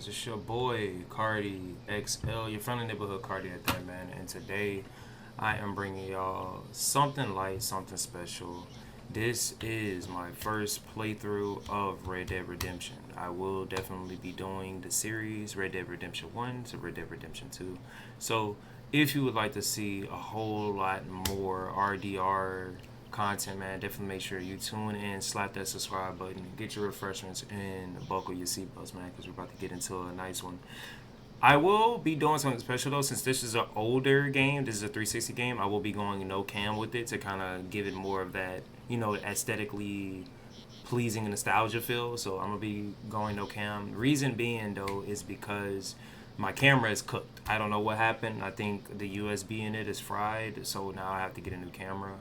It's just your boy, Cardi XL, your friendly neighborhood Cardi at that, man. And today, I am bringing y'all something light, something special. This is my first playthrough of Red Dead Redemption. I will definitely be doing the series Red Dead Redemption 1 to Red Dead Redemption 2. So, if you would like to see a whole lot more RDR content, man, definitely make sure you tune in, slap that subscribe button, get your refreshments, and buckle your seatbelts, man, because we're about to get into a nice one. I will be doing something special though, since this is an older game. This is a 360 game. I will be going no cam with it to kind of give it more of that, aesthetically pleasing nostalgia feel. So I'm gonna be going no cam. Reason being though is because my camera is cooked. I don't know what happened. I think the USB in it is fried, so now I have to get a new camera,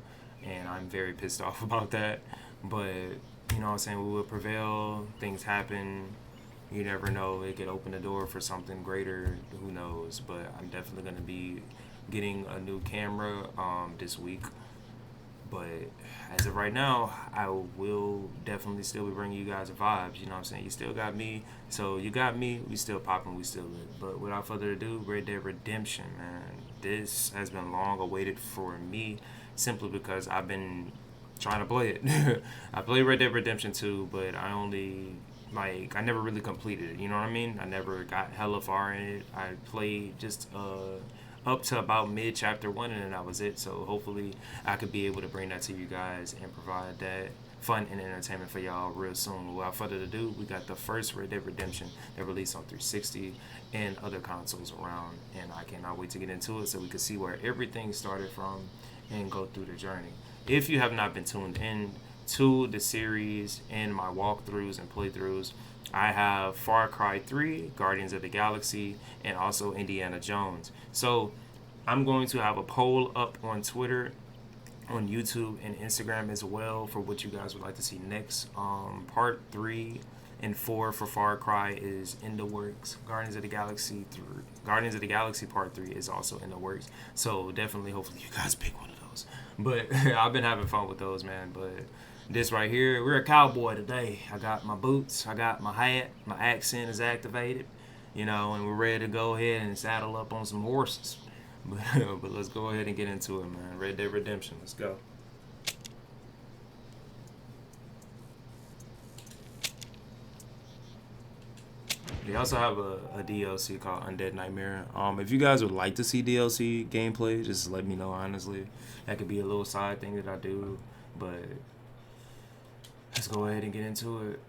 and I'm very pissed off about that. But you know what I'm saying, we will prevail. Things happen. You never know. It could open the door for something greater. Who knows? But I'm definitely gonna be getting a new camera this week. But as of right now, I will definitely still be bringing you guys vibes. You know what I'm saying? You still got me. So you got me. We still popping. We still lit. But without further ado, Red Dead Redemption, man. This has been long awaited for me, simply because I've been trying to play it. I played Red Dead Redemption 2, but I never really completed it. You know what I mean? I never got hella far in it. I played just up to about mid chapter one, and then that was it. So hopefully, I could be able to bring that to you guys and provide that fun and entertainment for y'all real soon. Without further ado, we got the first Red Dead Redemption that released on 360 and other consoles around, and I cannot wait to get into it so we can see where everything started from and go through the journey. If you have not been tuned in to the series and my walkthroughs and playthroughs, I have Far Cry 3, Guardians of the Galaxy, and also Indiana Jones. So I'm going to have a poll up on Twitter, on YouTube, and Instagram as well for what you guys would like to see next. Part 3 and 4 for Far Cry is in the works. Guardians of the Galaxy Part 3 is also in the works. So definitely, hopefully you guys pick one of those. But I've been having fun with those, man. But this right here, we're a cowboy today. I got my boots, I got my hat, my accent is activated, and we're ready to go ahead and saddle up on some horses. But let's go ahead and get into it, man. Red Dead Redemption, let's go. They also have a DLC called Undead Nightmare. If you guys would like to see DLC gameplay, just let me know, honestly. That could be a little side thing that I do, but let's go ahead and get into it.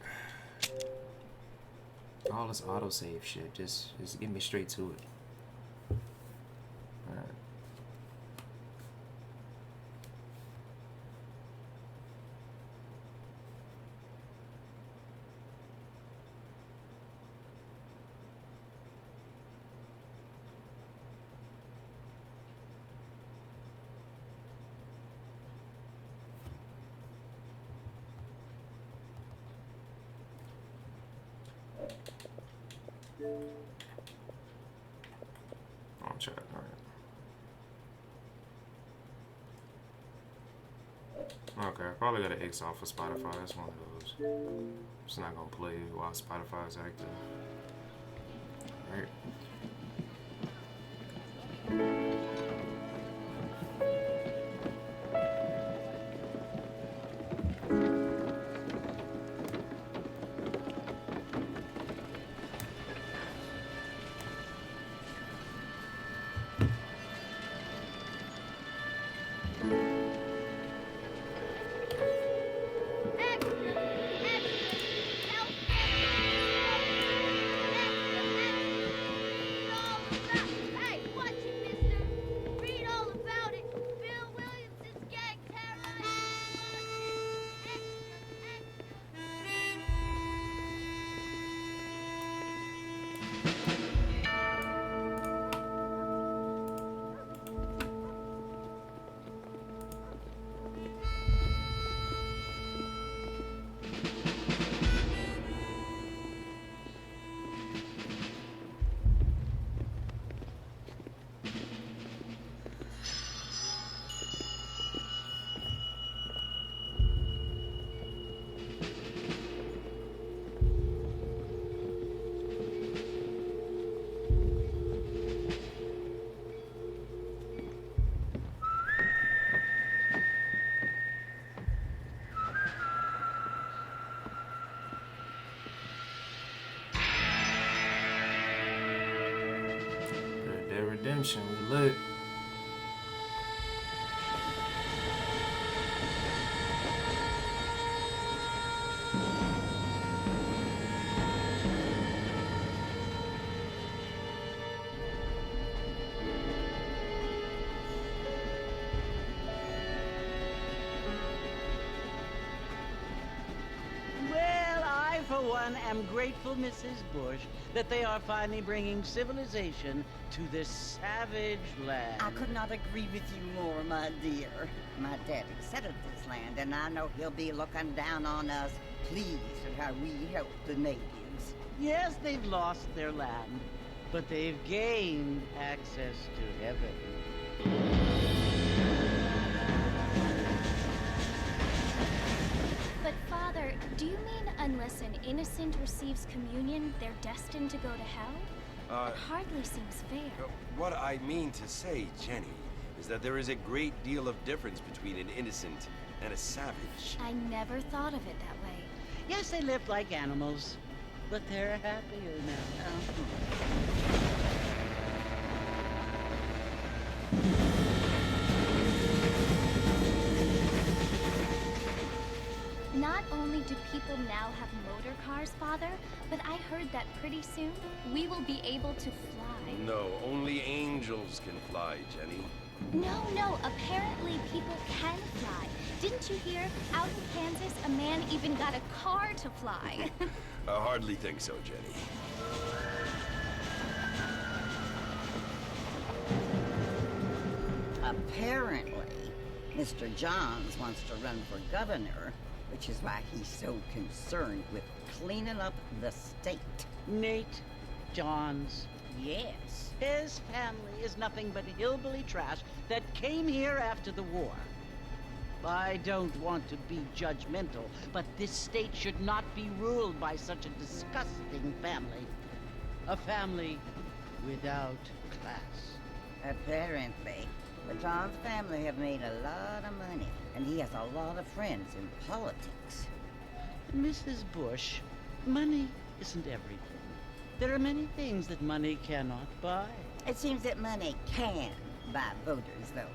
All this autosave shit, just get me straight to it. Alright. On track, alright. Okay, I probably got an X off of Spotify. That's one of those. It's not gonna play while Spotify is active. Alright. Dead Redemption, we lit. I'm grateful, Mrs. Bush, that they are finally bringing civilization to this savage land. I could not agree with you more, my dear. My daddy settled this land, and I know he'll be looking down on us, pleased at how we help the natives. Yes, they've lost their land, but they've gained access to heaven. But Father, do you mean unless an innocent receives communion, they're destined to go to hell? That hardly seems fair. What I mean to say, Jenny, is that there is a great deal of difference between an innocent and a savage. I never thought of it that way. Yes, they lived like animals, but they're happier now. Not only do people now have motor cars, Father, but I heard that pretty soon we will be able to fly. No, only angels can fly, Jenny. No, apparently people can fly. Didn't you hear? Out in Kansas, a man even got a car to fly. I hardly think so, Jenny. Apparently, Mr. Johns wants to run for governor, which is why he's so concerned with cleaning up the state. Nate Johns, yes. His family is nothing but hillbilly trash that came here after the war. I don't want to be judgmental, but this state should not be ruled by such a disgusting family. A family without class. Apparently, the Johns family have made a lot of money, and he has a lot of friends in politics. Mrs. Bush, money isn't everything. There are many things that money cannot buy. It seems that money can buy voters, though.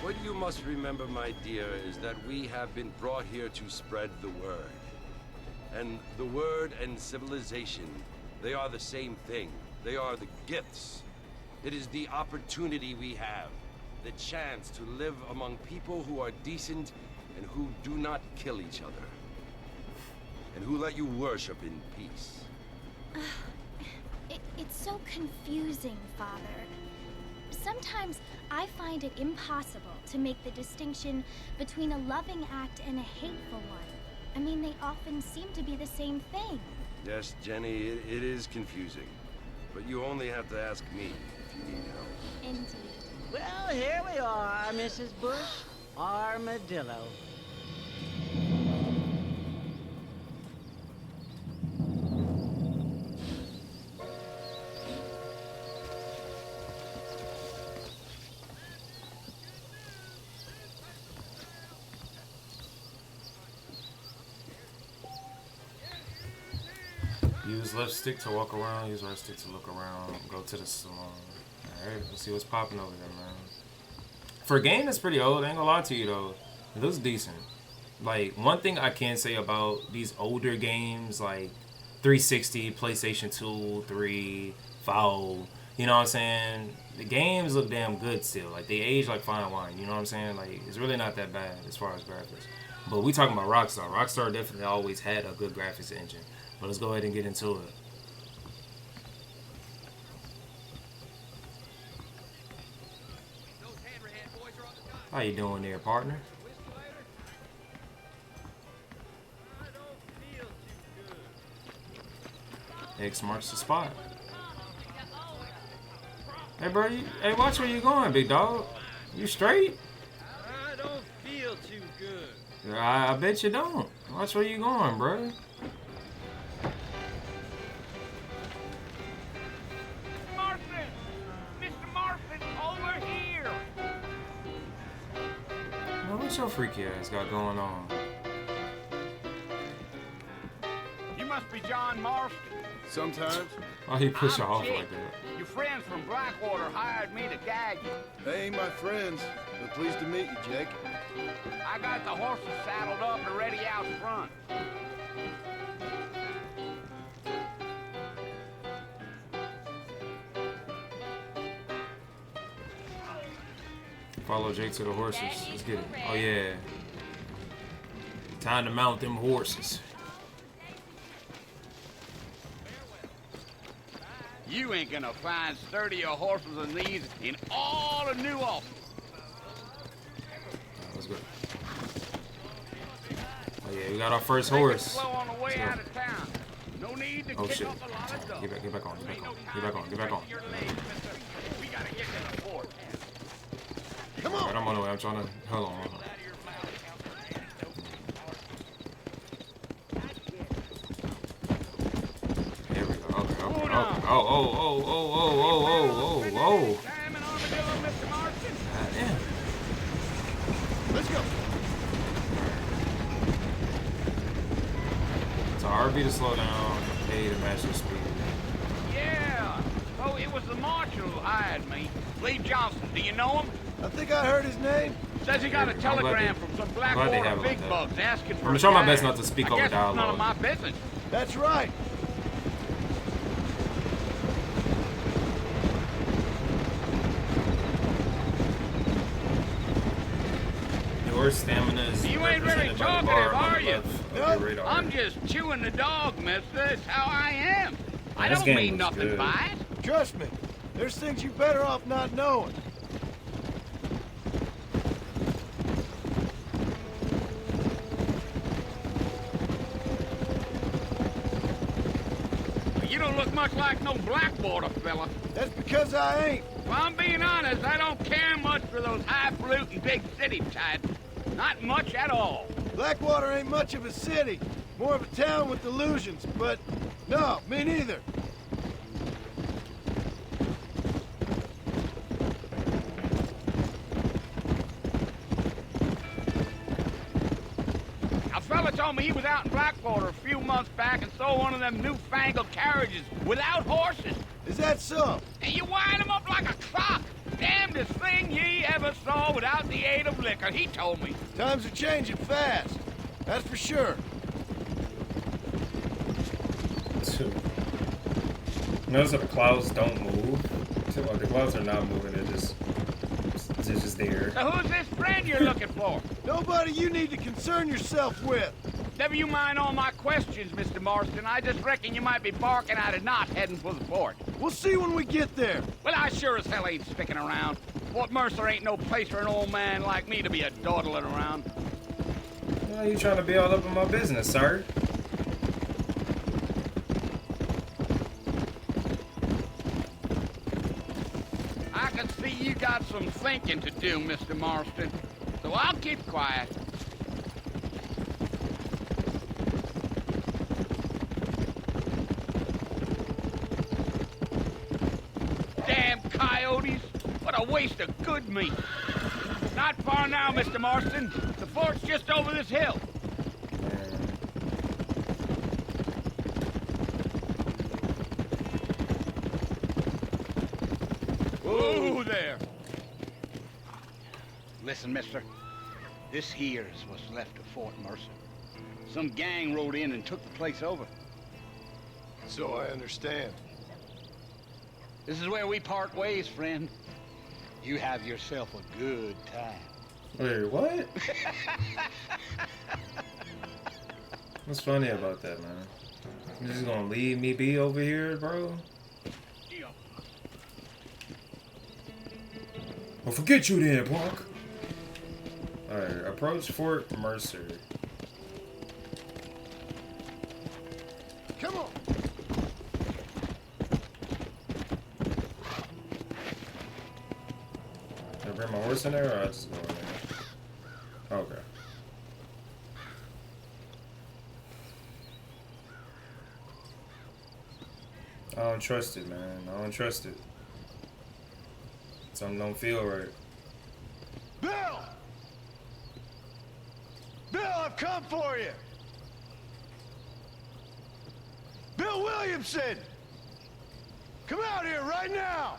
What you must remember, my dear, is that we have been brought here to spread the word. And the word and civilization, they are the same thing. They are the gifts. It is the opportunity we have, the chance to live among people who are decent and who do not kill each other. And who let you worship in peace. It's so confusing, Father. Sometimes I find it impossible to make the distinction between a loving act and a hateful one. I mean, they often seem to be the same thing. Yes, Jenny, it is confusing. But you only have to ask me if you need help. Indeed. Well, here we are, Mrs. Bush. Armadillo. Use left stick to walk around, use right stick to look around, go to the salon. Alright, let's see what's popping over there, man. For a game that's pretty old, I ain't gonna lie to you though, it looks decent. Like, one thing I can say about these older games, like 360, PlayStation 2, 3, 4, you know what I'm saying? The games look damn good still. Like, they age like fine wine, you know what I'm saying? Like, it's really not that bad as far as graphics. But we talking about Rockstar. Rockstar definitely always had a good graphics engine. But let's go ahead and get into it. How you doing there, partner? X marks the spot. Hey, bro, hey, watch where you going, big dog. You straight? I don't feel too good. I bet you don't. Watch where you going, bro. What your freaky ass got going on? must be John Marston. Sometimes. Oh, he pushed her I'm off Jake. like that. Your friends from Blackwater hired me to gag you. They ain't my friends, but pleased to meet you, Jake. I got the horses saddled up and ready out front. Follow Jake to the horses. Let's get it. Oh yeah. Time to mount them horses. You ain't gonna find sturdier horses than these in all of New Orleans. Let's go. Oh yeah, we got our first horse. Slow on the way out of town. No need to Oh kick shit. up a lot of dust. Get back on. Get back on. We gotta get to the fort. Come Alright, on! I'm on the way. I'm trying to. Hold on. Here we go. Okay. Oh. Salmon armadillo, Mr. Marston. Goddamn. Let's go! So RB to slow down, A to match your speed. Yeah. Oh, it was the marshal who hired me. Lee Johnson. Do you know him? I think I heard his name. Says he got a I'm glad telegram they- from some I'm glad they Blackwater have it like big that. bugs asking for I'm a trying my guide. best not to speak I over guess it's none dialogue. of my business. That's right. Your stamina is You ain't really represented by the bar talkative, on are the you? left of No, your radar. I'm just chewing the dog, mister. That's how I am. I This don't game mean was nothing good. by it. Trust me. There's things you better off not knowing. You don't look much like no Blackwater fella. That's because I ain't. Well, I'm being honest, I don't care much for those highfalutin big city types. Not much at all. Blackwater ain't much of a city. More of a town with illusions, but no, me neither. A fella told me he was out in Blackwater a few months back and saw one of them newfangled carriages without horses. Is that so? And you wind 'em up like a clock. Damnedest thing ye ever saw without the aid of liquor, he told me. Times are changing fast. That's for sure. Notice that the clouds don't move. Like the clouds are not moving. They're just there. So who's this friend you're looking for? Nobody you need to concern yourself with. Never you mind all my questions, Mr. Marston. I just reckon you might be barking out a knot heading for the fort. We'll see when we get there. Well, I sure as hell ain't sticking around. Fort Mercer ain't no place for an old man like me to be a dawdling around. Why are you trying to be all up in my business, sir? I can see you got some thinking to do, Mr. Marston. So I'll keep quiet. Damn coyotes! What a waste of good meat. Not far now, Mr. Marston. The fort's just over this hill. Whoa there. Listen, mister. This here is what's left of Fort Mercer. Some gang rode in and took the place over. So I understand. This is where we part ways, friend. You have yourself a good time. Wait, what? What's funny about that, man? You just gonna leave me be over here, bro? Well, forget you then, punk. Alright, approach Fort Mercer. Come on. Can I bring my horse in there, or I just go in there? Okay. I don't trust it, man. I don't trust it. Something don't feel right. Bill! Bill, I've come for you! Bill Williamson! Come out here right now!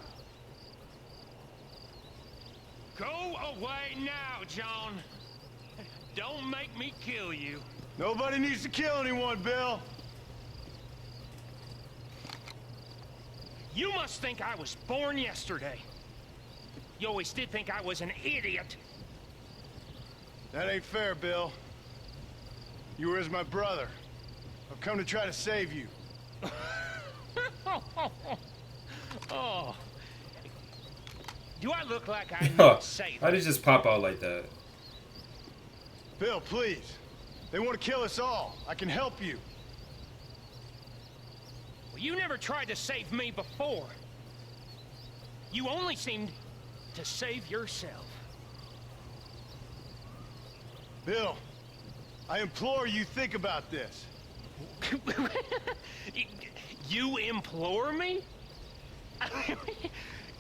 Go away now, John. Don't make me kill you. Nobody needs to kill anyone, Bill. You must think I was born yesterday. You always did think I was an idiot. That ain't fair, Bill. You were as my brother. I've come to try to save you. Oh. Do I look like I need to save How did it just pop out like that? Bill, please. They want to kill us all. I can help you. Well, you never tried to save me before. You only seemed to save yourself. Bill, I implore you think about this. You implore me?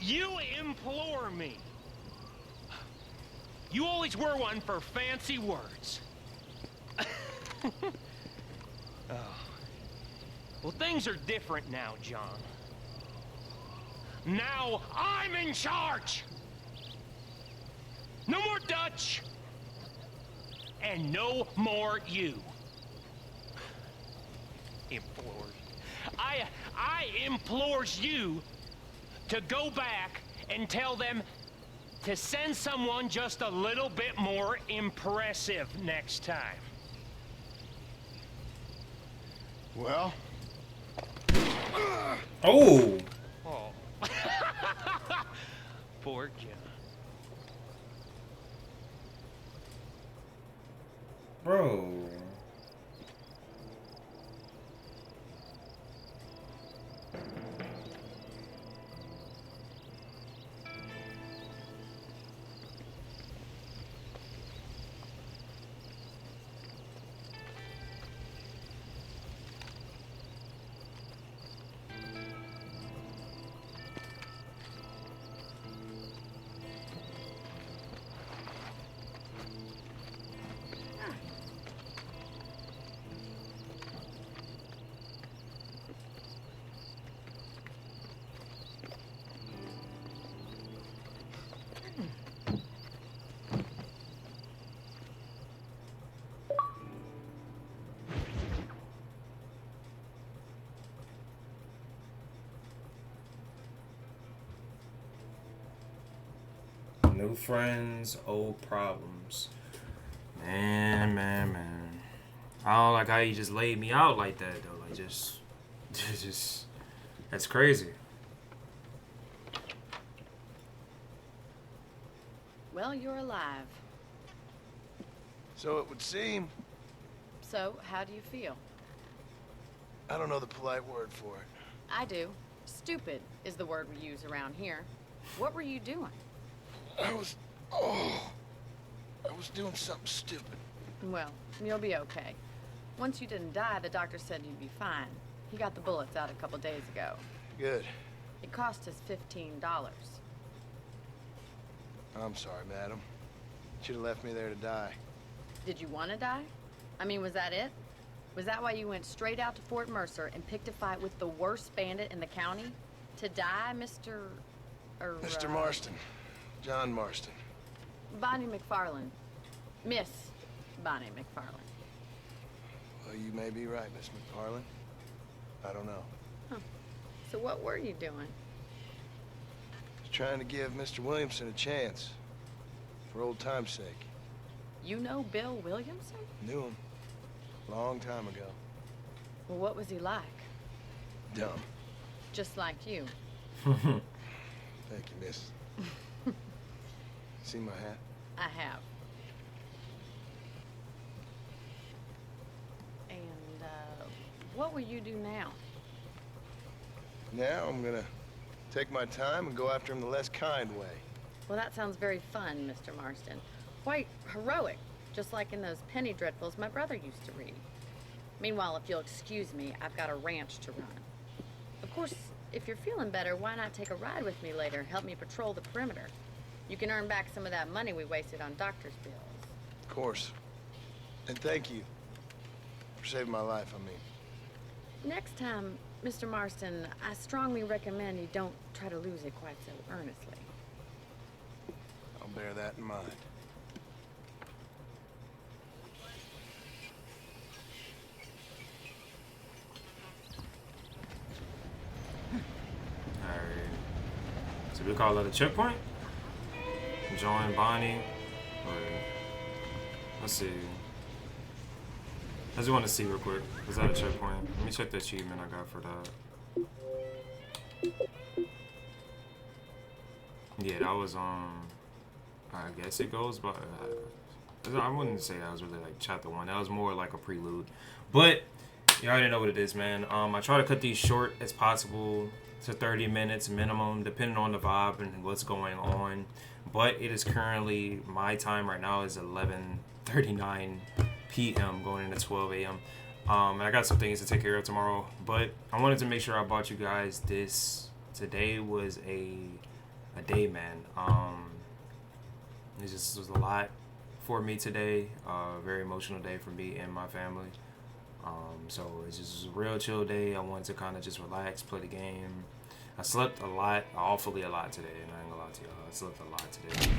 You implore me. You always were one for fancy words. Oh. Well, things are different now, John. Now I'm in charge. No more Dutch. And no more you. Implores. I implores you to go back and tell them to send someone just a little bit more impressive next time. Well? Oh! Oh. Poor John. Bro. New friends, old problems. Man. I don't like how you just laid me out like that, though. Like, just, that's crazy. Well, you're alive. So it would seem. So, how do you feel? I don't know the polite word for it. I do. Stupid is the word we use around here. What were you doing? I was doing something stupid. Well, you'll be okay. Once you didn't die, the doctor said you'd be fine. He got the bullets out a couple days ago. Good. It cost us $15. I'm sorry, madam. Should have left me there to die. Did you want to die? I mean, was that it? Was that why you went straight out to Fort Mercer and picked a fight with the worst bandit in the county? To die, Mr. Mr. Marston. John Marston. Bonnie McFarland. Miss Bonnie McFarland. Well, you may be right, Miss McFarland. I don't know. Huh. So what were you doing? Just trying to give Mr. Williamson a chance. For old time's sake. You know Bill Williamson? Knew him. Long time ago. Well, what was he like? Dumb. Just like you. Thank you, miss. See my hat? I have. And, what will you do now? Now I'm gonna take my time and go after him the less kind way. Well, that sounds very fun, Mr. Marston. Quite heroic, just like in those penny dreadfuls my brother used to read. Meanwhile, if you'll excuse me, I've got a ranch to run. Of course, if you're feeling better, why not take a ride with me later and help me patrol the perimeter? You can earn back some of that money we wasted on doctor's bills. Of course. And thank you for saving my life, I mean. Next time, Mr. Marston, I strongly recommend you don't try to lose it quite so earnestly. I'll bear that in mind. Alright. So we call that a checkpoint? Join Bonnie. Or, let's see. I just want to see real quick. Is that a checkpoint? Let me check the achievement I got for that. Yeah, that was I guess it goes by. I wouldn't say that was really like chapter 1. That was more like a prelude. But you already know what it is, man. I try to cut these short as possible to 30 minutes minimum, depending on the vibe and what's going on. But it is currently, my time right now is 11:39 p.m. going into 12 a.m. And I got some things to take care of tomorrow. But I wanted to make sure I bought you guys this. Today was a day, man. It just was a lot for me today. Very emotional day for me and my family. So it's just a real chill day. I wanted to kind of just relax, play the game. I slept a lot, awfully a lot today, and I ain't gonna lie to y'all. I slept a lot today.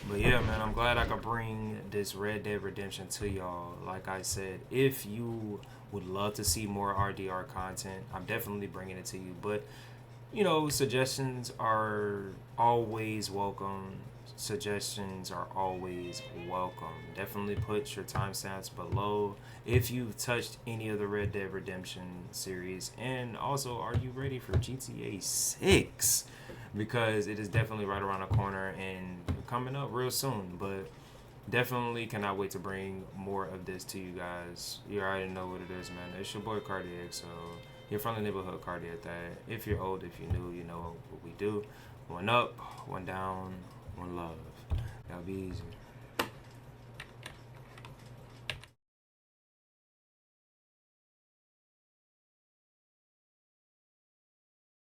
But yeah, man, I'm glad I could bring this Red Dead Redemption to y'all. Like I said, if you would love to see more RDR content, I'm definitely bringing it to you. But, you know, suggestions are always welcome. Suggestions are always welcome. Definitely put your timestamps below if you've touched any of the Red Dead Redemption series. And also, are you ready for GTA 6? Because it is definitely right around the corner and coming up real soon. But definitely cannot wait to bring more of this to you guys. You already know what it is, man. It's your boy Cardiac, so your friendly neighborhood Cardiac. That if you're old, if you're new, you know what we do. One up, one down, one love. That'll be easy.